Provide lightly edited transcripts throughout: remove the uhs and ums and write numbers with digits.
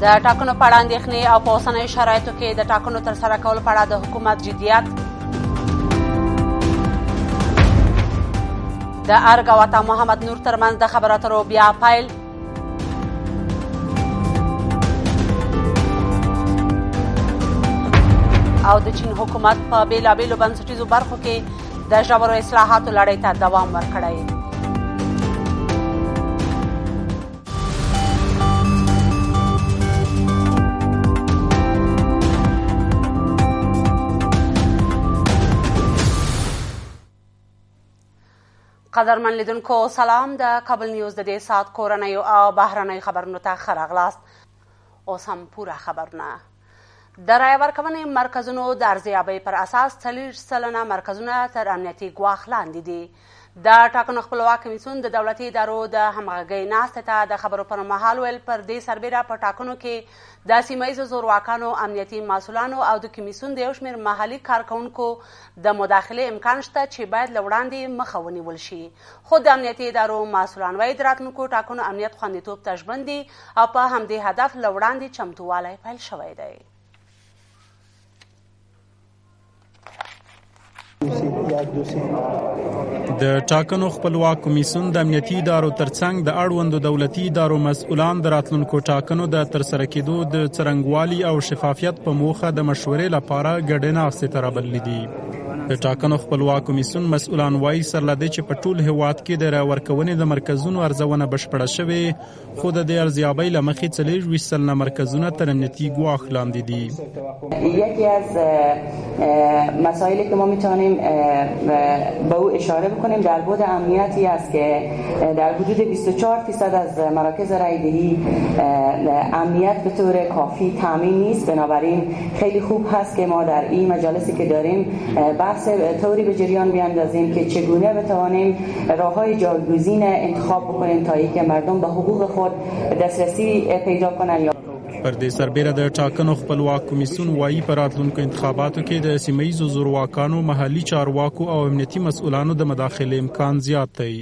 د ټاکنو په اړه اندېښنې او په اوسنیو شرایطو کې د ټاکنو ترسره کولو په اړه د حکومت جدیت. د ارګ او عطا محمد نور ترمنځ د خبرو اترو بیا پیل. او د چین حکومت په بېلابېلو بنسټیزو برخو کې د ژورو اصلاحاتو لړۍ ته دوام ورکړی. قدرمن لیدونکو سلام. د کابل نیوز د دې ساعت کورنیو او بهرنیو خبرونو ته ښه راغلاست. اوس هم پوره خبرونه. د رایه ورکونې مرکزونو د ارزیابۍ پر اساس 40% مرکزونه تر امنیتي ګواښ لاندې دي. د ټاکنو خپلواک کمیسیون د دولتي ادارو د همغږۍ ناستې ته د خبرو پر مهال ویل پر دې سربیره په ټاکنو کې د سیمه ییزو زورواکانو، امنیتي مسؤلانو او د کمیسیون د یو شمېر محلي کارکوونکو د مداخلې امکان شته چې باید له وړاندې مخه ونیول شي. خو د امنیتي ادارو مسؤلان وایي د راتلونکو ټاکنو امنیت خوندیتوب ته ژمن دي او په همدې هدف له وړاندې چمتووالی پیل شوی دی. د ټاکنو خپلواک کمیسیون د امنیتي ادارو ترڅنګ د اړوندو دولتي ادارو مسؤلان د راتلونکو ټاکنو د ترسره کېدو د څرنګوالي او شفافیت په موخه د مشورې لپاره ګډې ناستې ته رابللي دي. د ټاکنو خپلواک کمیسیون مسؤلان وایي سره له دې چې په ټول هیواد کې د رایې ورکونې د مرکزونو ارزونه بشپړه شوې، خو د دې ارزیابۍ له مخې 40% مرکزونه تر امنیتي ګواښ لاندې دي. یکی از مسائلی که ما میتونیم به او اشاره بکنیم در بود امنیتی است که در حدود 24% از مراکز رایدهی امنیت به طور کافی تامین نیست. بنابراین خیلی خوب هست که ما در این مجالسی که داریم بحث طوری به جریان بیاندازیم که چگونه بتوانیم راههای جایگزین انتخاب بکنیم تا اینکه مردم به حقوق خود دسترسی پیدا کنند. پر دې سربیره د ټاکنو خپلواک کمیسیون وایي په راتلونکو انتخاباتو کې د سیمه ییزو زورواکانو، محلي چارواکو او امنیتي مسؤلانو د مداخلې امکان زیات دی.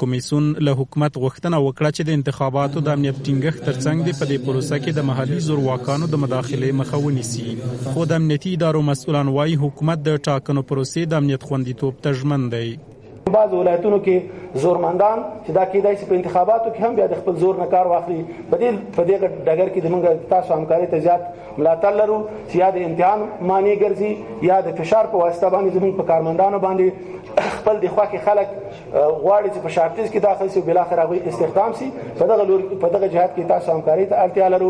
کمیسیون له حکومت غوښتنه وکړه چې د انتخاباتو د امنیت ټینګښت ترڅنګ په دې پروسه کې د محلي زورواکانو د مداخلې مخه ونیسي. خو د امنیتي ادارو مسؤلان وایي حکومت د ټاکنو پروسې د امنیت خوندیتوب ته ژمن دی. بعض ولایتونو کې زورمندان چې دا کېدای شي په انتخاباتو کې هم بیا د خپل زور نه کار واخلي. په دې ډګر کې زموږ تاسو همکارۍ ته زیات ملاتړ لرو چې یا د امتحان معنی ګرځي یا د فشار په واسطه باندې زموږ په کارمندانو باندې خپل د خواکې خلک غواړي چې په شارټیز کې داخل شي او بالاخره هغوی استخدام شي. په دغه جهت کې تاسو همکارۍ ته اړتیا لرو.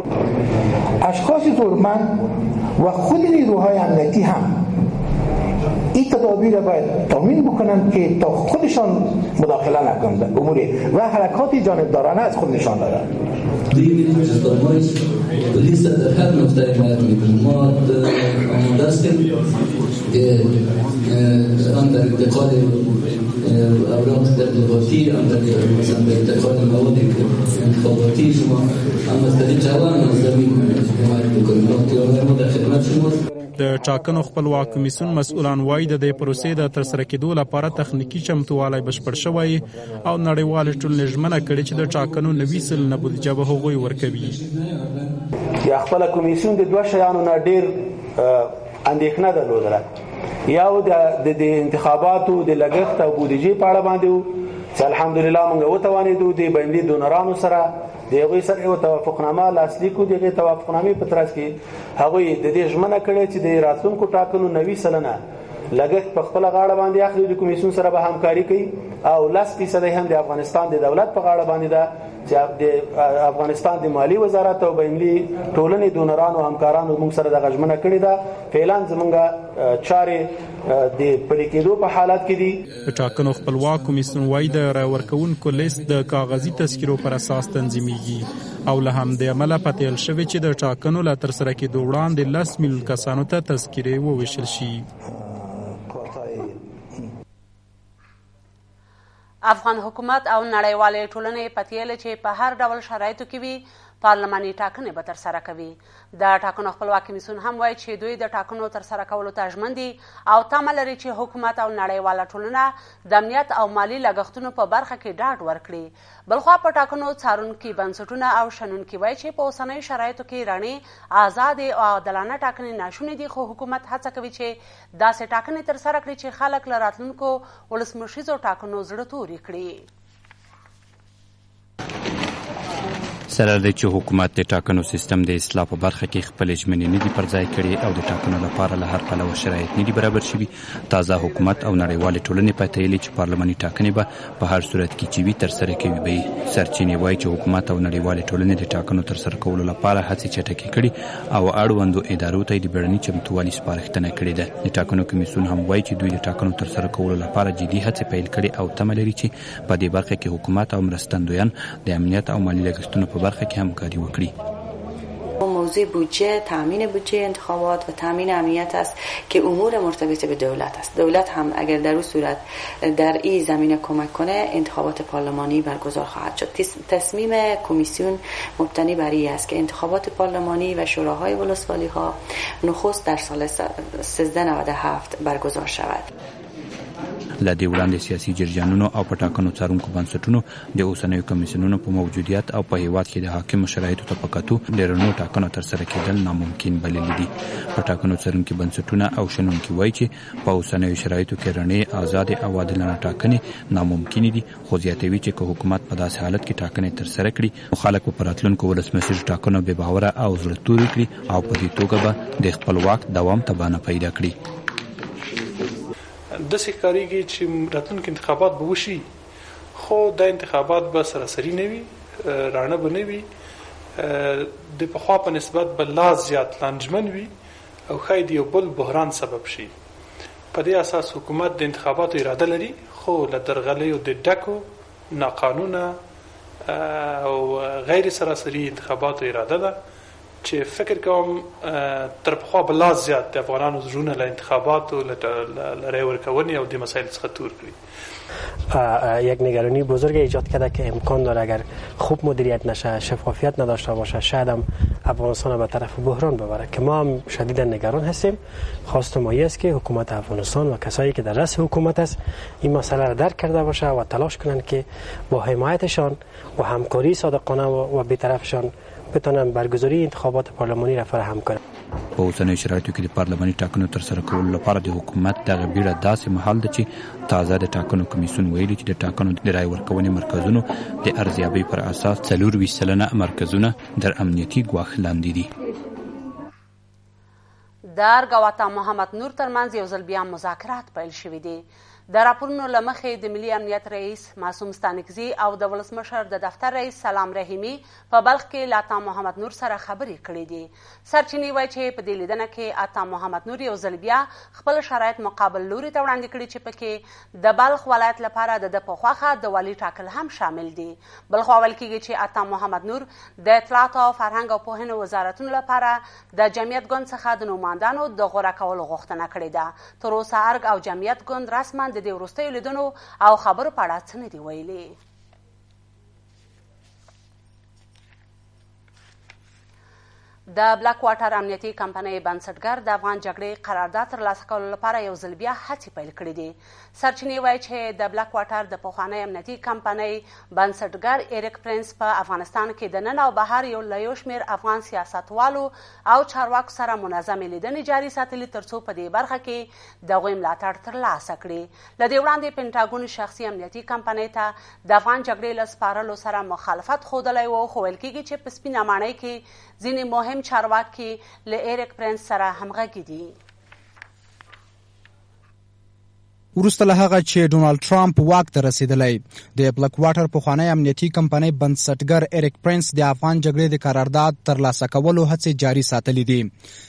اشخاص زورمند و خود نیروهای امنیتی هم این تدابیر باید تامین بکنند که تا خودشان مداخله نکنند در امور و حرکات جانبدارانه از خود نشان دادند. لیست در هر نقطه میکنیم ما آماده هستیم که هم در انتقال اوراق تبلیغاتی، هم در انتقال مواد انتخاباتی شما هم از طریق جوان زمین حمایت بکنیم. ما در خدمت شماست. د ټاکنو خپلواک کمیسیون مسؤلان وایي د دې پروسې د ترسره کېدو لپاره تخنیکي چمتووالی بشپړ شوی او نړیوالې ټولنې ژمنه کړې چې د ټاکنو 90% بودیجه به هغوی ورکوي. یا خپل کمیسیون د دوه شیانو نه ډېر اندېښنه درلودله. یو د انتخاباتو د لګښت او بودیجې په اړه باندې و چې الحمدلله موږ وتوانېدو د بندي دونرانو سره د هغوی سره یو توافقنامه لاسلیک کړو. د هغې توافقنامې په ترڅ کې هغوی د دې ژمنه کړې چې د راتلونکو ټاکنو 90% لګښت په خپله غاړه باندې اخلي. د کمیسیون سره به همکاري کوي او 10% هم د افغانستان د دولت په غاړه باندې ده چې د افغانستان د مالی وزارت او بینلي ټولنې دونرانو همکارانو موږ سره دغه ژمنه کړې ده. فعلا زموږ چارې د پلي کېدو په حالت کې دي. د ټاکنو خپلواک کمیسیون وایي د رایې ورکوونکو لیست د کاغذي تذکرو پر اساس تنظیمیږي او له همدې امله پتیل شوی چې د ټاکنو له ترسره کېدو وړاندې 10 میلیون کسانو ته تذکرې وویشل شي. افغان حکومت او نړیوالې ټولنې پتیل چې په هر ډول شرایطو کې وي پارلماني ټاکنې به ترسره کوي. د ټاکنو خپلواک کمیسیون هم وایي چې دوی د ټاکنو ترسره کولو ته ژمن دي او تمه لري چې حکومت او نړیواله ټولنه د امنیت او مالي لګښتونو په برخه کې ډاډ ورکړي. بلخوا په ټاکنو څارونکي بنسټونه او شنونکي وایي چې په اوسنیو شرایطو کې رڼې آزادې او عادلانه ټاکنې ناشونې دي، خو حکومت هڅه کوي چې داسې ټاکنې ترسره کړي چې خلک له راتلونکو ولسمشریزو ټاکنو زړه توري کړي. سره دی چې حکومت د ټاکنو سیستم د اصلاح په برخه کې خپلې ژمنې نه دي پر ځای کړي او د ټاکنو لپاره له هر پلوه شرایط نه دي برابر شوي. تازه حکومت او نړیوالې ټولنې پاتېلي چې پارلماني ټاکنې به په هر صورت کې چې وي ترسره کوي به وي. سرچینې وایي چې حکومت او نړیوالې ټولنې د ټاکنو ترسره کولو لپاره هڅې چټکې کړي او اړوندو ادارو ته د بیړني چمتووالي سپارښتنه کړې ده. د ټاکنو کمیسیون هم وایي چې دوی د ټاکنو ترسره کولو لپاره جدي هڅې پیل کړي او تمه لري چې په دې برخه کې حکومت او مرستندویان د امنیت او مالي لګښتونو په برخه کې همکاري وکړي. موضوع بودجه، تامین بودجه انتخابات و تامین امنیت است که امور مرتبط به دولت است. دولت هم اگر در اون صورت در این زمینه کمک کنه انتخابات پارلمانی برگزار خواهد شد. تصمیم کمیسیون مبتنی بر این است که انتخابات پارلمانی و شوراهای ولسوالی ها نخست در سال 1397 برگزار شود. له دې وړاندې سیاسي جریانونو او په ټاکنو څارونکو بنسټونو د اوسنیو کمیسیونونو په موجودیت او په هیواد کې د حاکمو شرایطو ته په کتو د رڼو ټاکنو ترسره کېدل ناممکن بللي دي. په ټاکنو څارونکي بنسټونه او شنونکي وایي چې په اوسنیو شرایطو کې رڼې، آزادې او عادلانه ټاکنې ناممکن دي، خو زیاتوي چې که حکومت په داسې حالت کې ټاکنې ترسره کړي نو خلک په راتلونکو ولسمشر ټاکنو بې باوره او زړه توري کړي او په دې توګه به د خپلواک دوام ته بڼه پیدا کړي. داسې ښکارېږي چې راتلونکي انتخابات به وشي، خو دا انتخابات به سراسري نه وي، راڼه به نه وي، د پخوا په نسبت به لا زیات لانجمن وي او ښایي د یو بل بحران سبب شي. په دې اساس حکومت د انتخاباتو اراده لري، خو له درغلیو د ډکو ناقانونه او غیر سراسري انتخاباتو اراده ده چې فکر کوم تر پخوا به لا زیات د افغانانو زړونه له انتخاباتو له رای ورکونې او د مسایل څخه تور کړي. یک نگرانی بزرگ ایجاد کرده که امکان داره اگر خوب مدیریت نشه، شفافیت نداشته باشه، شاید هم افغانستان به طرف بحران ببره که ما هم شدیدا نگران هستیم. خواست ما است که حکومت افغانستان و کسایی که در رأس حکومت است این مسئله را درک کرده باشه و تلاش کنند که با حمایتشان و همکاری صادقانه و بی‌طرفشان بتونن برگزاری انتخابات پارلمانی را فراهم کنند. په اوسنیو شرایطو کې د پارلماني ټاکنو ترسره کولو لپاره د حکومت دغه بیړه داسې مهال ده چې تازه د ټاکنو کمیسیون ویلي چې د ټاکنو د رای ورکونې مرکزونو د ارزیابۍ پر اساس 24 سلنه مرکزونه در امنیتي ګواښ لاندې دي. د ارګ او محمد نور ترمنځ یو ځل بیا مذاکرات پیل شوي دي. د راپورونو له مخې د ملي امنیت رئیس معصوم ستانکزي او د ولسمشر د دفتر رئیس سلام رحیمي په بلخ کې له عطا محمد نور سره خبرې کړې دي. سرچینې وایي چې په دې لیدنه کې عطا محمد نور یو ځل بیا خپل شرایط مقابل لوري ته وړاندې کړي چې پکې د بلخ ولایت لپاره د په خوښه د والي ټاکل هم شامل دي. بلخوا ویل کېږي چې عطا محمد نور د اطلاعات او فرهنګ او پوهنې وزارتونو لپاره د جمعیت ګوند څخه د نوماندانو د غوره کولو غوښتنه کړې ده. تر اوسه ارګ او جمعیت ګوند رسما د دې وروستیو لیدنو او خبرو په اړه څه نه دي ویلي. د بلاک واټر امنیتي کمپنۍ بنسټګر د افغان جګړې قرارداد ترلاسه کولو لپاره یو ځل بیا هڅې پیل کړې دي. سرچینې وایي چې د بلاک واټر د پخوانۍ امنیتي کمپنۍ بنسټګر ایریک پرنس په افغانستان کې د نن او بهر یو شمېر افغان سیاستوالو او چارواکو سره منظمې لیدنې جاري ساتلي ترڅو په دې برخه کې د هغوی ملاتړ ترلاسه کړي. له دې وړاندې پینټاګون شخصي امنیتي کمپنۍ ته د افغان جګړې له سپارلو سره مخالفت ښودلی و، خو ویل کېږي چې په سپینه ماڼۍ کې ځینې مهم چارواکي له ایریک پرنس سره همغږي دي. وروسته له هغه چې ډونالد ټرمپ واک ته رسیدلی، د بلاک واټر پخوانی امنیتي کمپنۍ بنسټګر ایریک پرنس د افغان جګړې د قرارداد ترلاسه کولو هڅې جاري ساتلې دي.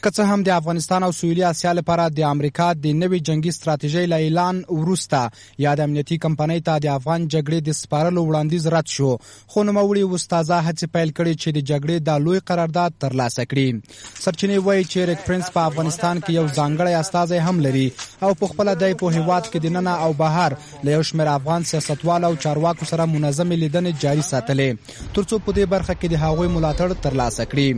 که څه هم د افغانستان او سویلي اسیا لپاره د امریکا د نوې جنگي ستراتیژۍ له اعلان وروسته یا د امنیتي کمپنۍ ته د افغان جګړې د سپارلو وړاندیز رد شو، خو نوموړي استازه هڅې پیل کړې چې د جګړې د لوی قرارداد ترلاسه کړي. سرچینې وایي چې ایریک پرنس په افغانستان کې یو ځانګړی استازی هم لري او په خپله دی په هیواد کې د ننه او بهر له یو شمېر افغان سیاستوالو او چارواکو سره منظمې لیدنې جاري ساتلې ترڅو په دې برخه کې د هغوی ملاتړ ترلاسه کړي.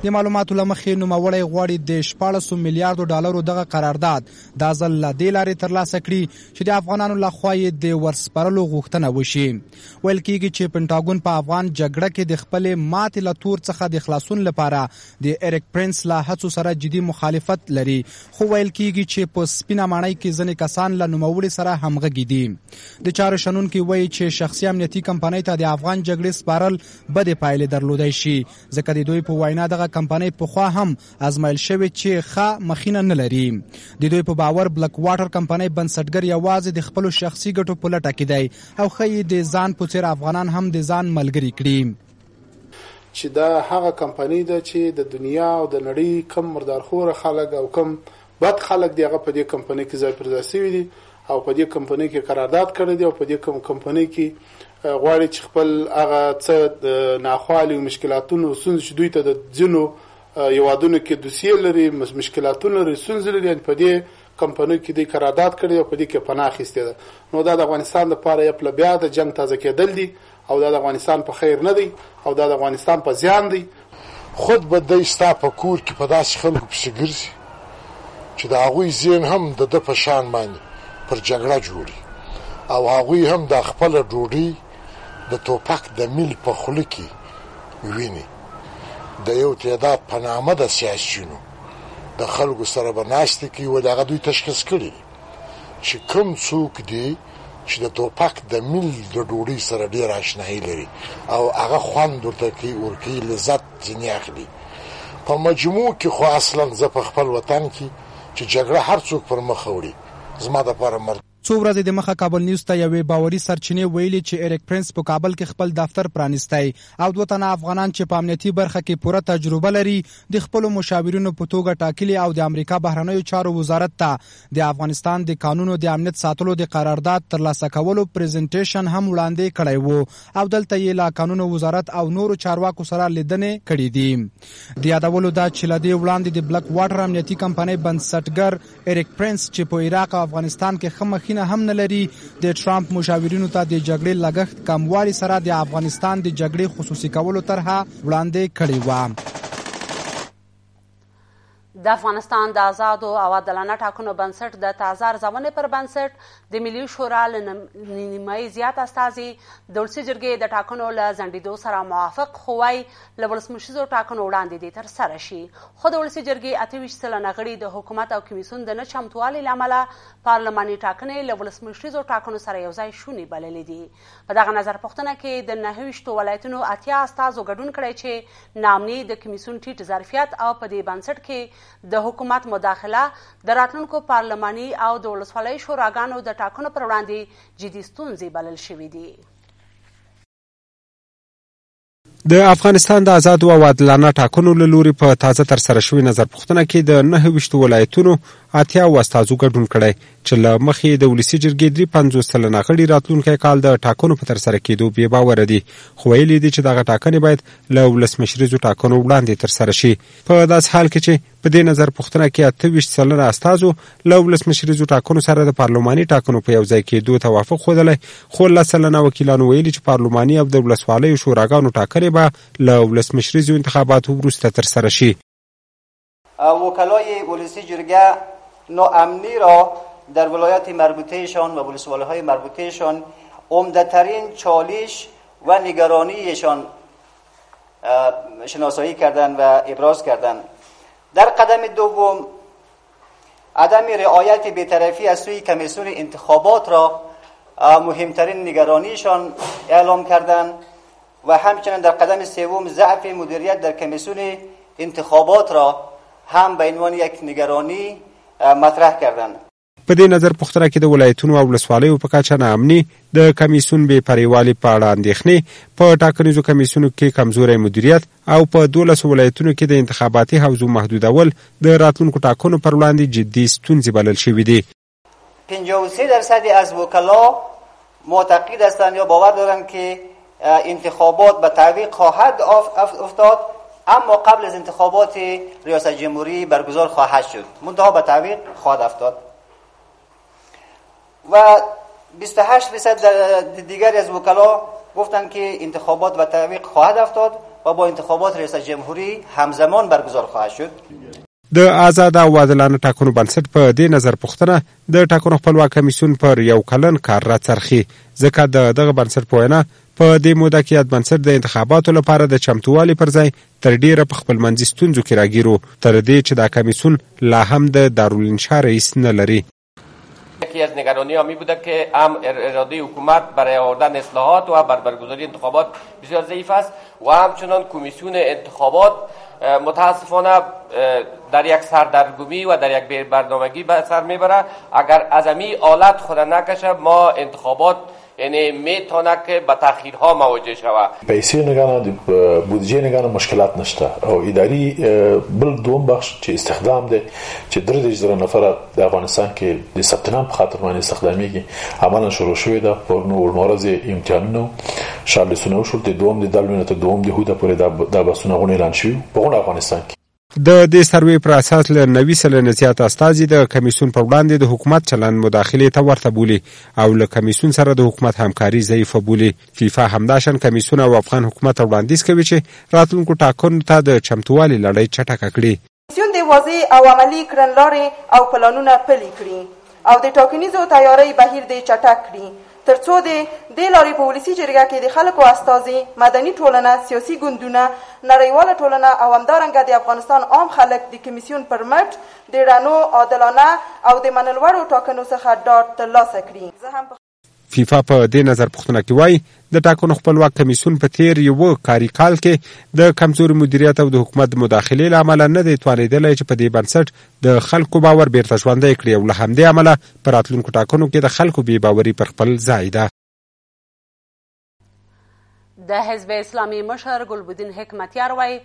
د معلوماتو له مخې نوموړی غواړي د 14 میلیارډو ډالرو دغه قرارداد دا ځل له دې لارې ترلاسه کړي چې د افغانانو لخوا یې د ورسپارلو غوښتنه وشي. ویل کېږي چې پنټاګون په افغان جګړه کې د خپلې ماتې له تور څخه د خلاصون لپاره د ایرک پرنس له هڅو سره جدي مخالفت لري، خو ویل کېږي چې په سپینه ماڼۍ کې ځینې کسان له نوموړي سره همغږي دي. د چارو شنونکي وایي چې شخصي امنیتي کمپنۍ ته د افغان جګړې سپارل بدې پایلې درلودی شي، ځکه د دوی په وینا دغه کمپنۍ پخوا هم ازمایل شوې چې ښه مخینه نه لري. د دوی په باور بلک واټر کمپنۍ بنسټګر یوازې د خپلو شخصي ګټو په لټه کې دی او ښایي د ځان په څیر افغانان هم د ځان ملګري کړي. چې دا هغه کمپنۍ ده چې د دنیا او د نړۍ کم مردارخوره خلک او کم بد خلک دی هغه په دې کمپنۍ کې ځای پر ځای شوي دي او په دې کمپنۍ کې قرارداد کړی دی او په دې کمپنۍ کې غواړي چې خپل هغه څه ناخوالې او مشکلاتونو ستونزې چې دوی ته د ځینو هیوادونو کې دوسیې لري مشکلاتونه لري ستونزې لري په دې کمپنۍ کې د قرارداد کړی او په دې کې پناه اخیستې ده. نو دا د افغانستان لپاره یو پله بیا د جنگ تازه کېدل دي او دا د افغانستان په خیر نه دی او دا د افغانستان په زیان دی. خود به دی ستا په کور کې په داسې خلکو پسې ګرځي چې د هغوی ذهن هم د ده په شان باندې پر جګړه جوړي او هغوی هم د خپله ډوډۍ د توپک د میل په خوله کې ویني. د یو تعداد په نامه د سیاسیونو د خلکو سره به ناستې کوي ولې هغه دوی تشخیص کړي چې کوم څوک دی چې د توپک د میل د ډوډۍ سره ډېر آشنایي لري او هغه خوند ورته کوي ورکوي لذت ځینې اخلي. په مجموع کې خو اصلا زه په خپل وطن کې چې جګړه هر څوک پر مخ وړي زما دپاره مرګ. څو ورځې د مخه کابل نیوز ته یوې باوري سرچینې ویلي چې ایرک پرنس په کابل کې خپل دفتر پرانیستی او 2 تنه افغانان چې په امنیتي برخه کې پوره تجربه لري د خپلو مشاورینو په توګه ټاکلي او د امریکا بهرنیو چارو وزارت ته د افغانستان د قانونو د امنیت ساتلو د قرارداد ترلاسه کولو پریزنټیشن هم وړاندې کړی وو او دلته یې له قانونو وزارت او نورو چارواکو سره لیدنې کړې دي. د یادولو دا چې له دې وړاندې د بلک واټر امنیتي کمپنۍ بنسټګر ایرک پرنس چې په عراق او افغانستان کې ښه هم نه لري د ټرامپ مشاورینو ته د جګړې لګښت کموالي سره د افغانستان د جګړې خصوصي کولو طرحه وړاندې کړې و. د افغانستان د آزادو او عادلانه ټاکنو بنسټ د تازه ارزونې پر بنسټ د ملي شورا له نیمایي زیات استازي د ولسي جرګې د ټاکنو له ځنډېدو سره موافق خو وایي له ولسمشریزو ټاکنو وړاندې دې ترسره شي. خو د ولسي جرګې 28 سلنه غړي د حکومت او کمیسیون د نه چمتووالي له امله پارلماني ټاکنې له ولسمشریزو ټاکنو سره یو ځای شونې بللې دي. په دغه نظرپوښتنه کې د 29 ولایتونو 80 استازو ګډون کړی چې نامني د کمیسیون ټیټ ظرفیت او په دې بنسټ کې د حکومت مداخله د راتلونکو پارلماني او د ولسوالۍ شوراګانو د ټاکنو پر وړاندې جدي ستونزې بلل شوي دي. د افغانستان د آزادو او عادلانه ټاکنو له لوري په تازه ترسره شوې نظرپوښتنه کې د 29 ولایتونو 80 استازو ګډون کړی چې له مخې د ولسي جرګې 53 سلنه غړي راتلونکی کال د ټاکنو په ترسره کېدو بې باوره دي، خو ویلي دي چې دغه ټاکنې باید له ولسمشریزو ټاکنو وړاندې ترسره شي. په داسې حال کې چې په دې نظرپوښتنه کې 28 سلنه استازو له ولسمشریزو ټاکنو سره د پارلماني ټاکنو په یو ځای کېدو توافق ښودلی، خو 10 سلنه وکیلانو ویلي چې پارلماني او د ولسوالیو شوراګانو ټاکنې به له ولسمشریزو انتخاباتو وروسته ترسره شي. وکلای ولسی جرگه ناامنی را در ولایت مربوطهشان و ولسوالی‌های مربوطهشان عمده‌ترین چالش و نگرانیشان شناسایی کردند و ابراز کردند. در قدم دوم عدم رعایت بی‌طرفی از سوی کمیسیون انتخابات را مهمترین نگرانیشان اعلام کردند و همچنین در قدم سوم ضعف مدیریت در کمیسیون انتخابات را هم به عنوان یک نگرانی مطرح کردند. په دې نظر پوښتنه کې د ولایتونو او ولسوالیو په کچه ناامني، د کمیسیون بې پریوالي په اړه اندېښنې، په ټاکنیزو کمیسیونو کې کمزوری مدیریت او په 12 ولایتونو کې د انتخاباتي حوزو محدودول د راتلونکو ټاکنو پر وړاندې جدي ستونزې بلل شوي دي. 53% از وکلا معتقد هستند یا باور دارند که انتخابات به تعویق خواهد افتاد، اما قبل از انتخابات ریاست جمهوری برگزار خواهد شد، منتها به تعویق خواهد افتاد. و 28% دیگری از وکلا گفتند که انتخابات و تعویق خواهد افتاد و با انتخابات رئیس جمهوری همزمان برگزار خواهد شد. د آزاد او عادلانه ټاکنو بنسټ په دې نظر پوښتنه د ټاکنو خپلواک کمیسیون پر یو کلن کار راڅرخي، ځکه دغه بنسټ په وینا په دې موده کې یاد بنسټ د انتخاباتو لپاره د چمتووالي پر ځای تر ډیره په خپلمنځي ستونزو کې راګیرو، تر دې چې دا کمیسیون لا هم د دارالانشا رئیس نه لري. یکی از نگرانی ها می بوده که هم اراده حکومت برای آوردن اصلاحات و برگزاری انتخابات بسیار ضعیف است و همچنان کمیسیون انتخابات متاسفانه در یک سردرگمی و در یک برنامگی به سر میبره. اگر از امی آلت خود نکشه ما انتخابات یعنی میتونه که به تاخیرها مواجه شود. پیسې نگانه بودجه نگانه مشکلات نشته او اداري بل دوم بخش چې استخدام دی چې 3000 نفر د افغانستان کې د ثبت نام په خاطر باندې استخدامیږي عملا شروع شوې ده په نور مورز امتحانونو شالسونه وشول د دوم د دلونه ته دوم د هوده پورې د بسونه غونې اعلان شوی په افغانستان کې. د دې سروې پر اساس له 90 سلنه زیات استازي د کمیسیون په وړاندې د حکومت چلند مداخله ته ورته بولي او له کمیسیون سره د حکومت همکاري ضعیفه بولي. فیفا همداشان کمیسیون او افغان حکومت وړاندیز کوي چې راتلونکو ټاکنو ته د چمتووالي لړۍ چټکه کړي. کمیسیون د واضح او عملی کړنلارې او پلانونه پلي کړي او د ټاکنیزو تیاری بهیر د چټک کړي ترڅو د دې لارې په ولسي جرګه کې د خلکو استازي، مدني ټولنه، سیاسي ګوندونه، نړیواله ټولنه او همدارنګه د افغانستان عام خلک د کمیسیون پر مټ د رڼو، عادلانه او د منلوړو ټاکنو څخه ډاډ ترلاسه کړي. فیفا په دې نظر پوښتنه کې وایي د ټاکنو خپلواک کمیسیون په تیر یو کاري کال کې د کمزوري مدیریت او د حکومت مداخلې له امله نه دی توانېدلی چې په دې بنسټ د خلکو باور بیرته ژوندی کړي او له همدې امله په راتلونکو ټاکنو کې د خلکو بې باوري پر خپل ځای ده. د حزب اسلامي مشر ګلبدین حکمتیار وایي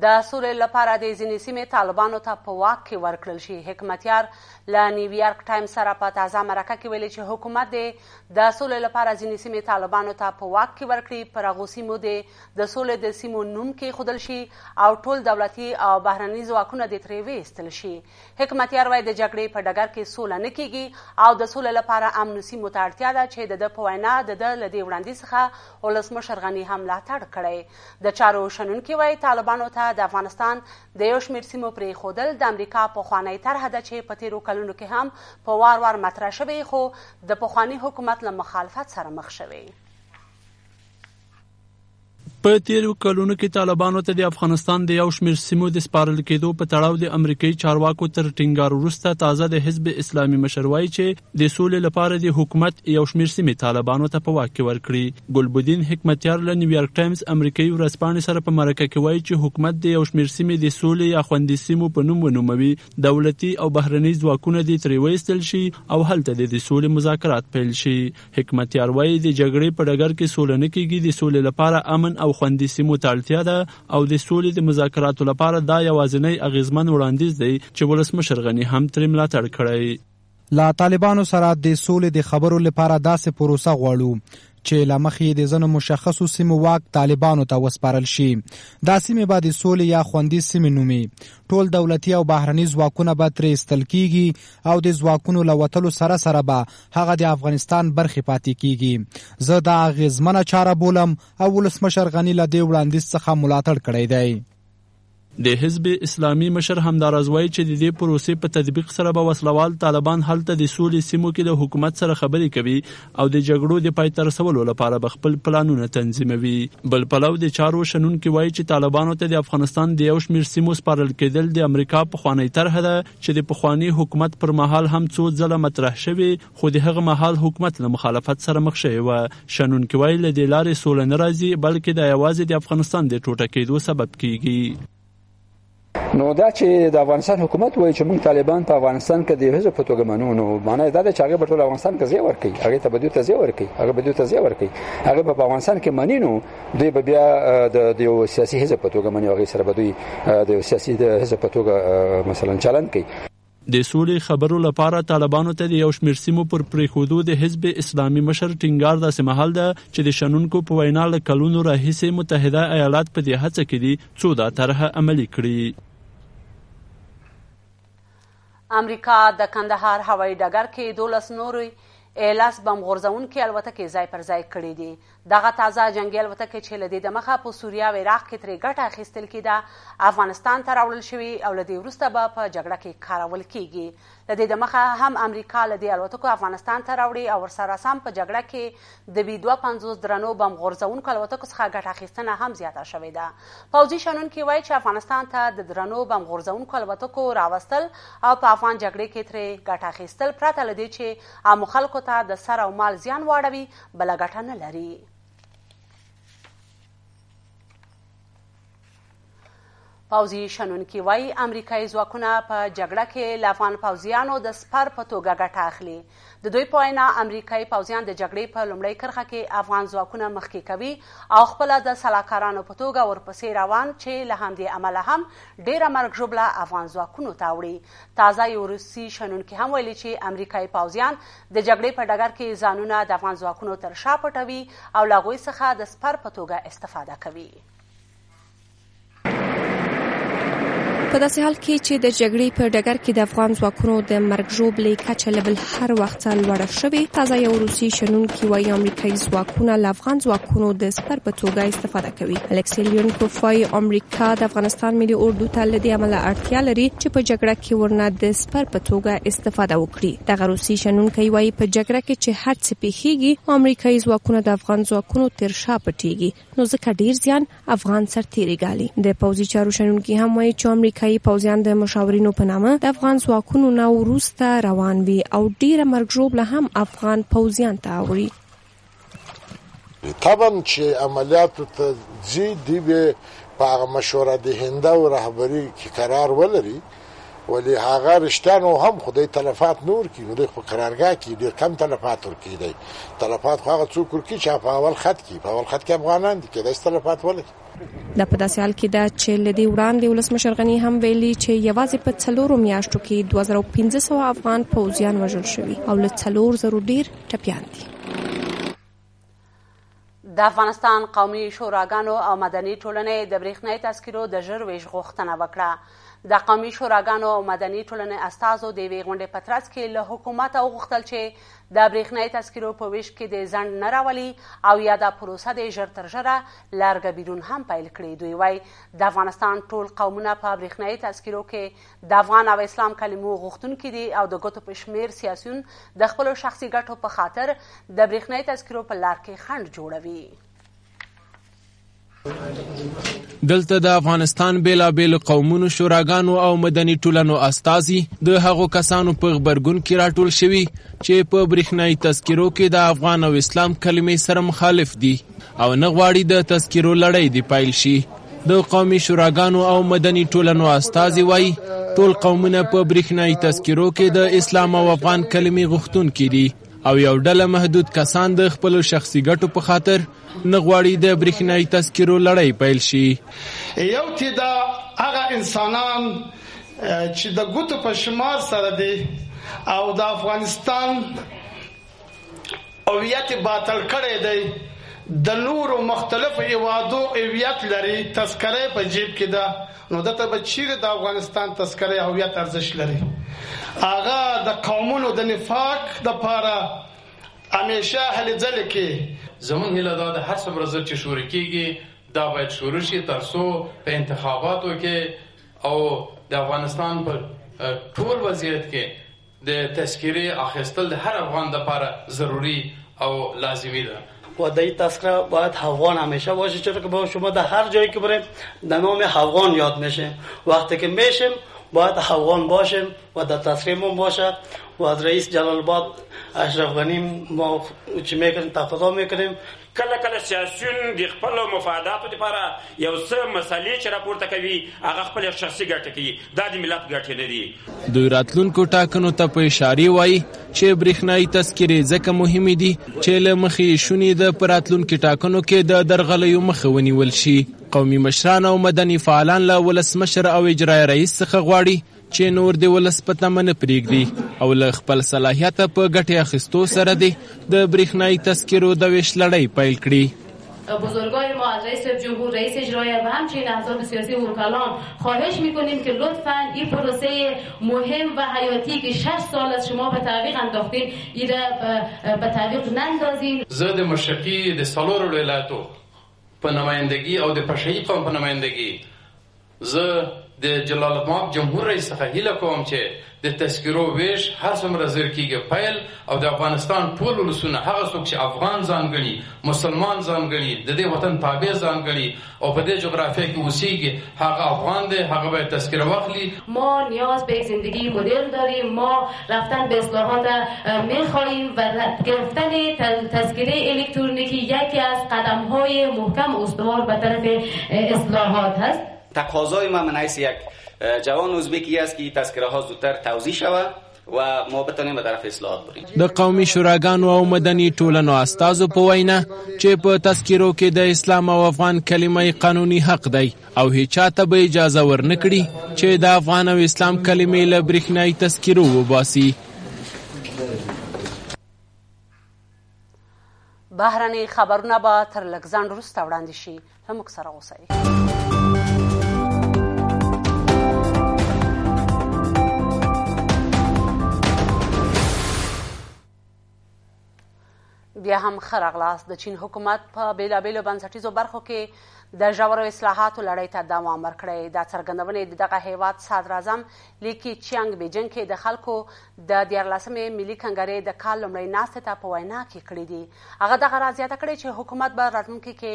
د سولې لپاره د ځینې سیمې طالبانو ته په واک کې ورکړل شي. حکمتیار له نیویارک ټایمز سره په تازه مرکه کې ویلي چې حکومت د سولې لپاره ځینې سیمې طالبانو ته په واک کې ورکړي. پر هغو سیمو د سولې د سیمو نوم کېښودل شي او ټول دولتي او بهرني ځواکونه د ترې ویستل شي. حکمتیار وایي د جګړې په ډګر کې سوله نه کېږي او د سولې لپاره امنو سیمو ته اړتیا ده چې د ده په وینا د ده له دې وړاندیز څخه ولسمشر غني هم ملاتړ کړی. د چارو شنونکي وایي طالبانو ته د افغانستان د یو شمېر سیمو پرېښودل د امریکا پخوانۍ طرحه ده چې په تېرو کلونو کې هم په وار وار مطرح شوې خو د پخواني حکومت له مخالفت سره مخ شوې. په تیرو کلونو کې طالبانو ته د افغانستان د یو شمېر سیمو د سپارل کېدو په تړاو د امریکایي چارواکو تر ټینګار وروسته تازه د حزب اسلامي مشر وایي چې د سولې لپاره د حکومت یو شمېر سیمې طالبانو ته په واک کې ورکړي. ګلبدین حکمتیار له نیویارک ټایمز امریکایي ورځپاڼې سره په مرکه کې وایي چې حکومت د یو شمېر سیمې د سولې یا خوندي سیمو په نوم ونوموي. دولتي او بهرني ځواکونه دې ترې وایستل شي او هلته د سولې مذاکرات پیل شي. حکمتیار وایي د جګړې په ډګر کې سوله نه کېږي، د سولې لپاره امن او خوندي سیمو ته اړتیا ده او د سولې د مذاکراتو لپاره دا یوازینی اغیزمن وړاندیز دی چې ولسمشر غني هم ترې ملاتړ کړی. لا طالبانو سره د سولې د خبرو لپاره داسې پروسه غواړو چې له مخې د ځینو مشخصو سیمو واک طالبانو ته وسپارل شي. دا سیمې به د سولې یا خوندي سیمې نومي. ټول دولتي او بهرني ځواکونه به ترې ایستل کیږي او د ځواکونو له وتلو سره سره به هغه د افغانستان برخې پاتې کیږي. زه دا اغیزمنه چاره بولم او ولسمشر غني له دې وړاندیز څخه ملاتړ کړی دی. د حزب اسلامي مشر همداراز وایي چې د دې پروسې په تطبیق سره به وسلوال طالبان هلته د سولې سیمو کې له حکومت سره خبرې کوي او د جګړو د پای ته رسولو لپاره به خپل پلانونه تنظیموي. بل پلو د چارو شنونکي وایي چې طالبانو ته د افغانستان د یو شمېر سیمو سپارل کېدل د امریکا پخوانۍ طرحه ده چې د پخواني حکومت پر مهال هم څو ځله مطرح شوې خو د هغه مهال حکومت له مخالفت سره مخ شوی و. شنونکي وایي له دې لارې سوله نه راځي بلکې د یوازې د افغانستان د ټوټه کېدو سبب کیږي. نو دا چې د افغانستان حکومت وایي چې موږ طالبان په افغانستان کې د حزب په توګه منو، نو معنی دا ده چې هغه په ټول افغانستان کې ځای ورکوي، هغه ته به دوی ته ځای ورکوي، هغه په افغانستان کې مني، نو دوی به بیا د یو سیاسي حزب په توګه مني، هغه سره به دوی د یو سیاسي حزب په توګه مثلا چلند کوي. د سولې خبرو لپاره طالبانو ته د یو شمېر سیمو پر پرېښودو د حزب اسلامي مشر ټینګار داسې مهال ده چې د شنونکو په وینا له کلونو راهیسې متحده ایالات په دې هڅه کې دي څو دا طرحه عملي کړي. امریکا د کندهار هوایي ډګر کې 12 نورې لس بم غورځونکي الوتکې ځای پر ځای کړي دي. دغه تازه جنګي الوتکې چې له دې دمخه په سوریه او عراق کې ترې ګټه اخیستل کېده افغانستان ته راوړل شوي او له دې وروسته به په جګړه کې کارول کیږي. له دې دمخه هم امریکا له دې الوتکو افغانستان ته راوړي او ورسره سم په جګړه کې د B-52 درنو بم غورځونکو الوتکو څخه ګټه اخیستنه هم زیاته شوې ده. پوځي شنونکي وایي چې افغانستان ته د درنو بم غورځونکو الوتکو راوستل او په افغان جګړې کې ترې ګټه اخیستل پرته له دې چې عامو خلکو ته د سر او مال زیان واړوي بله ګټه نه لري. پوځي شنونکي وایي امریکایي ځواکونه په جګړه کې له افغان پوځیانو د سپر په توګه ګټه اخلي. د دوی په وینا امریکایي پوځیان د جګړې په لومړۍ کرښه کې افغان ځواکونه مخکې کوي او خپله د سلاکارانو په توګه ورپسې روان چې له همدې امله هم ډیره مرګ ژوبله افغان ځواکونو ته وړي. تازه یو روسي شنونکي هم ویلي چې امریکایي پوځیان د جګړې په ډګر کې ځانونه د افغان ځواکونو تر شا پټوي او له هغوی څخه د سپر په توګه استفاده کوي. په داسې حال کې چې د جګړې په ډګر کې د افغان ځواکونو د مرګ ژوبلې کچه له بل هر وخت لوړه شوې، تازه یو روسي شنونکي وایي امریکایي ځواکونه له افغان ځواکونو د سپر په توګه استفاده کوي. الکسی لیونکوف وایي امریکا د افغانستان ملي اردو ته له دې امله اړتیا لري چې په جګړه کې ورنه د سپر په توګه استفاده وکړي. دغه روسي شنونکي وایي په جګړه کې چې هر څه پیښیږي امریکایي ځواکونه د افغان ځواکونو تر شا پټیږي، نو ځکه ډیر زیان افغان سرتیري ګالي. د پوځي چارو شنونکي هم وایي چې امریکایي پوځیان د مشاورینو په نامه د افغان ځواکونو نه وروسته روان وي او ډیره مرګ ژوبله هم افغان پوځیان ته وړي. طبعا چې عملیاتو ته ځي دوی به په هغه مشوره دهنده او رهبري کې قرار ولري، ولی هغه رشتانو هم خدای تلفات نور کی نو په قرارګاه کې ډیر کم تلفات ورکی دی. تلفات خو هغه څوک ورکی چې په اول خط کې افغانان دي کې د تلفات ولري. د په داسې حال کې دا چې له دې وړاندې ولسمشر غني هم ویلي چې یوازې په 4 میاشتو کې 2500 افغان پوځیان وژل شوي او له 4000 ډیر ټپیان دي. د افغانستان قومي شوراګانو او مدني ټولنې د برېښنايي تذکرو د ژر ویش غوښتنه وکړه. د قومي شوراګانو او مدني ټولنې استازو د یوې غونډې په ترڅ کې له حکومته وغوښتل چې د برېښنايي تذکرو په ویش کې د ځنډ نه راولي او یا دا پروسه د ژر تر ژره له ارګبیرون هم پیل کړي. دوی وایي د افغانستان ټول قومونه په برېښنايي تذکرو کې د افغان او اسلام کلمو غوښتونکي دي او د ګوتو په شمېر سیاسیون د خپلو شخصي ګټو په خاطر د برېښنايي تذکرو په لار کې خنډ جوړوي. دلته د افغانستان بیلابیل قومونو شوراګانو او مدني ټولنو استازي د هغو کسانو په غبرګون کې راټول شوي چې په برېښنايي تذکرو کې د افغان او اسلام کلمې سره مخالف دي او نه غواړي د تذکرو لړۍ دی پیل شي. د قومي شوراګانو او مدني ټولنو استازي وایي ټول قومونه په برېښنايي تذکرو کې د اسلام او افغان کلمې غوښتونکي دي او یو ډله محدود کسان د خپل شخصي ګټو په خاطر نه غواړي د برېښنايي تذکرو لړۍ پیل شي. یو چې دا هغه انسانان چې د ګوتو په شمار سره دي او د افغانستان هویت باطل کړی دی، د نورو مختلفو هیوادو هویت لري، تذکره په جیب کې ده، نو دته به چیرې د افغانستان تذکره هویت ارزښت لري. هغه د قومونو د نفاق دپاره همیشه هلې ځلې کې زمونږ هیله دا د هر څومره ژر چې شروع کېږي دا باید شروع شي تر څو په انتخاباتو کې او د افغانستان په ټول وضعیت کې د تذکرې اخیستل د هر افغان دپاره ضروری او لازمی ده. و در این تذکره باید افغان همیشه باشه، چرا که با شما در هر جایی که بریم در نام افغان یاد میشه. وقتی که میشیم باید افغان باشیم و در تذکرهمون باشه و از رئیس جلال آباد اشرف غنی ما چې میکنیم تقاضا میکنیم. کله کله سیاسیون د خپل مفاداتو لپاره یو څه مسلې چې راپورته کوي هغه خپل شخصي ګټه کوي، دا د ملت ګټه نه دي. دوی راتلونکو ټاکنو ته په اشاره وایي چې برېښنايي تذکرې ځکه مهمې دي چې له مخې شونې د په راتلونکو ټاکنو کې د درغلیو مخه ونیول شي. قومي مشران او مدني فعالان له ولسمشر او اجرایي رئیس څخه غواړي چې نور د ولس په تمه نه پرېږدي او له خپل صلاحیته په ګټې اخیستو سره د برېښنايي تذکرو د ویش لړۍ پیل کړي. بزرگای ما از رئیس جمهور، رئیس اجرایی و همچنین احزاب سیاسی و وکلان خواهش میکنیم که لطفاً این پروسه مهم و حیاتی که 6 سال از شما به تعویق انداختین این را به تعویق نندازین. زه د مشرقي د څلورو ولایتو په نمایندګي او د پښتني قوم په نمایندګي زه د جلال اباد جمهور رئیس څخه هیله کوم چې د تذکرو ویش هر څومره زر کېږي پیل او د افغانستان ټول ولسونه هغه څوک چې افغان ځان ګڼي، مسلمان ځان ګڼي، د دې وطن تابع ځان ګڼي او په دې جغرافیه کې اوسېږي، هغه افغان دی، هغه باید تذکره واخلي. ما نیاز به زندگی مدرن داریم، ما رفتن به اصلاحات میخواهیم و گرفتن تذکره الکترونیکی یکی از قدم‌های محکم استوار به طرف اصلاحات است. تقاضای ما من حیث یک جوان ازبکی است که تذکره ها زودتر توزیع شود و ما بتونیم به طرف اصلاحات بریم. د قومي شوراګانو او مدني ټولنو استازو په وینا چې په تذکرو کې د اسلام او افغان کلمه قانوني حق دی او هیڅ چاته به اجازه ورنکړي چې د افغان او اسلام کلمې له برېښنايي تذکرو وباسي. بهرني خبرونه به تر لږ ځنډ وروسته وړاندې شي. زموږ سره اوسئ. بیا هم ښه راغلاست. د چین حکومت په بېلابېلو بنسټیزو برخو کې د ژورو اصلاحاتو لړۍ ته دوام ورکړی. دا څرګندونې د دغه هیواد صدراعظم لیکي چیانګ بیجنګ کې د خلکو د 14مې ملي کنګرې د کال لومړۍ ناستې ته په وینا کې کړي دي. هغه دغه راز زیاته کړې چې حکومت به راتلونکي کې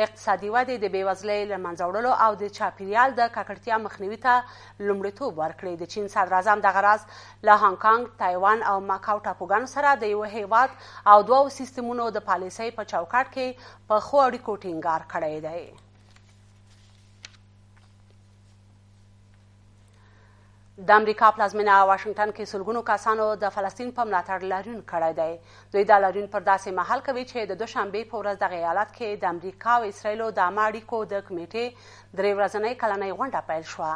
اقتصادي ودې، د بېوزلۍ له منځه وړلو او د چاپیریال د ککړتیا مخنیوي ته لومړیتوب ورکړي. د چین صدراعظم دغه راز له هانګ کانګ، تایوان او ماکاو ټاپوګانو سره د یوه هیواد او دوو سیستمونو د پالیسۍ په چوکاټ کې په ښو اړیکو ټینګار کړی دی. د امریکا پلازمینه واشنګټن کې سلګونو کسانو د فلسطین په ملاتړ لاریون کړی دی. دوی دا لاریون پر داسې مهال کوي چې د دوشنبې په ورځ دغه ایالت کې د امریکا او اسرائیلو د عامه اړیکو د کمیټې 3 ورځنۍ کلنۍ غونډه پیل شوه.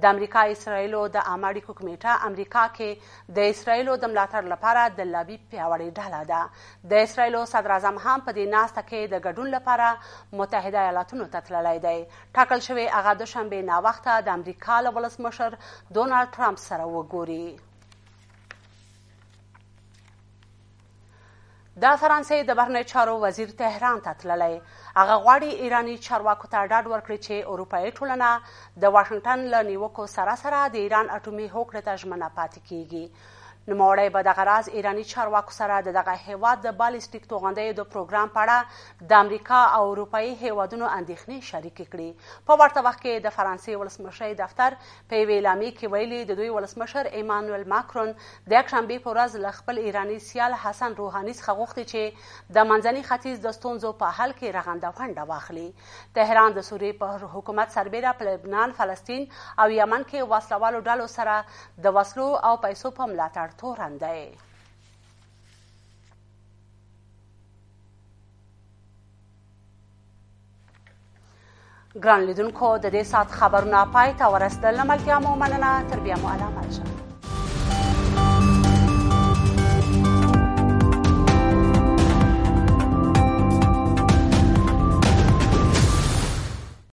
د امریکا اسرائیلو د عامه اړیکو کمیټه امریکا کې د اسرائیلو د ملاتړ لپاره د لابي پیاوړې ډله ده. د اسرائیلو صدراعظم هم په دې ناسته کې د ګډون لپاره متحده ایالاتونو ته تللی دی. ټاکل شوې هغه دوشنبې ناوخته د امریکا له ولسمشر ډونالډ ټرمپ سره وګوري. د فرانسې د بهرنیو چارو وزیر تهران ته تللی. هغه غواړي ایراني چارواکو ته ډاډ ورکړي چې اروپایي ټولنه د واشنګټن له نیوکو سره سره د ایران اټومي هوکړې ته ژمنه پاتې کیږي. نوموړی به دغه راز ایراني چارواکو سره د دغه هیواد د بالستیک توغندیو د پروګرام په اړه د امریکا او اروپایي هیوادونو اندېښنې شریکې کړي. په ورته وخت کې د فرانسې ولسمشرۍ دفتر په یوې اعلامیې کې ویلي د دوی ولسمشر ایمانوئل ماکرون د یکشنبې په ورځ له خپل ایراني سیال حسن روحاني څخه غوښتي چې د منځني ختیځ د ستونزو په حل کې رغنده ونډه واخلي. تهران د سوریې په حکومت سربیره په لبنان، فلسطین او یمن کې وسلوالو ډلو سره د وسلو او پیسو په ملاتړ تورن دی. ګران لیدونکو، د دې ساعت خبرونه پای ته ورسېدل. له ملتیا مو مننه. تر بیا مو علامه شه.